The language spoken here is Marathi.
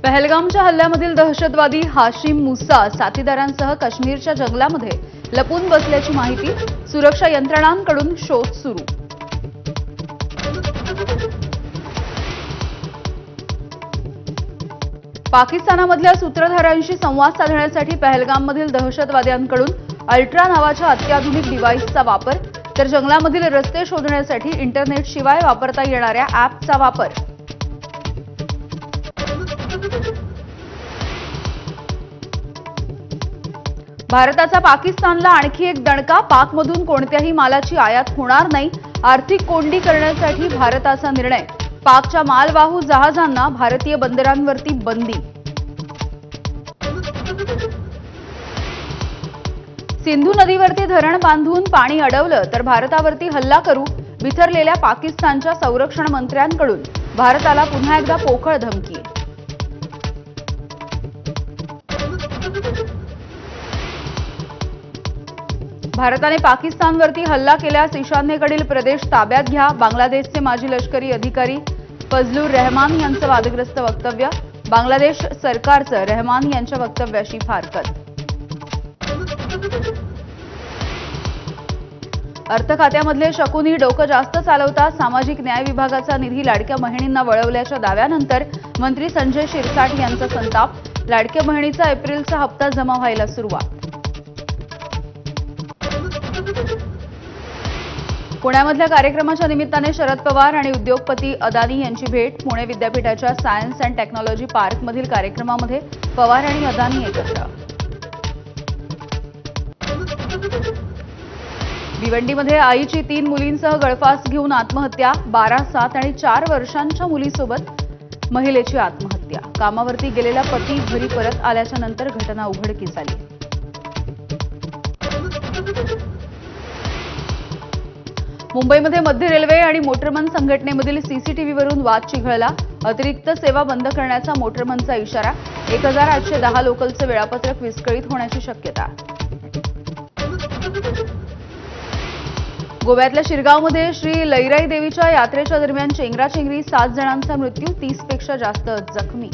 पहलगामच्या हल्ल्यामधील दहशतवादी हाशिम मुसा साथीदारांसह काश्मीरच्या जंगलामध्ये लपून बसल्याची माहिती, सुरक्षा यंत्रणांकडून शोध सुरू. पाकिस्तानामधल्या सूत्रधारांशी संवाद साधण्यासाठी पहलगाममधील दहशतवाद्यांकडून अल्ट्रा नावाच्या अत्याधुनिक डिव्हाइसचा वापर, तर जंगलामधील रस्ते शोधण्यासाठी इंटरनेटशिवाय वापरता येणाऱ्या ॲपचा वापर. भारताचा पाकिस्तानला आणखी एक दणका, पाकमधून कोणत्याही मालाची आयात होणार नाही. आर्थिक कोंडी करण्यासाठी भारताचा निर्णय. पाकच्या मालवाहू जहाजांना भारतीय बंदरांवरती बंदी. सिंधू नदीवरती धरण बांधून पाणी अडवलं तर भारतावरती हल्ला करू, बिथरलेल्या पाकिस्तानच्या संरक्षण मंत्र्यांकडून भारताला पुन्हा एकदा पोकळ धमकी. भारताने पाकिस्तानवरती हल्ला केल्यास ईशान्येकडील प्रदेश ताब्यात घ्या, बांगलादेशचे माजी लष्करी अधिकारी फजलुर रहमान यांचं वादग्रस्त वक्तव्य. बांगलादेश सरकारचं रहमान यांच्या वक्तव्याशी फारकत. अर्थ खात्यामधले शकुनी डोकं जास्त चालवतात. सामाजिक न्याय विभागाचा निधी लाडक्या बहिणींना वळवल्याच्या दाव्यानंतर मंत्री संजय शिरसाट यांचा संताप. लाडक्या बहिणीचा एप्रिलचा हप्ता जमा व्हायला सुरुवात. पुण्यामधल्या कार्यक्रमाच्या निमित्ताने शरद पवार आणि उद्योगपती अदानी यांची भेट. पुणे विद्यापीठाच्या सायन्स अँड टेक्नॉलॉजी पार्कमधील कार्यक्रमामध्ये पवार आणि अदानी एकत्र. भिवंडीमध्ये आईची 3 मुलींसह गळफास घेऊन आत्महत्या. 12, 7 आणि 4 वर्षांच्या मुलीसोबत महिलेची आत्महत्या. कामावरती गेलेला पती घरी परत आल्याच्या नंतर घटना उघडकीस आली. मुंबईमध्ये मध्य रेल्वे आणि मोटरमन संघटनेमधील सीसीटीव्हीवरून वाद चिघळला. अतिरिक्त सेवा बंद करण्याचा मोटरमनचा इशारा. 1810 लोकलचं वेळापत्रक विस्कळीत होण्याची शक्यता. गोव्यातल्या शिरगावमध्ये श्री लईराई देवीच्या यात्रेच्या दरम्यान चेंगराचेंगरी. 7 जणांचा मृत्यू, 30 पेक्षा जास्त जखमी.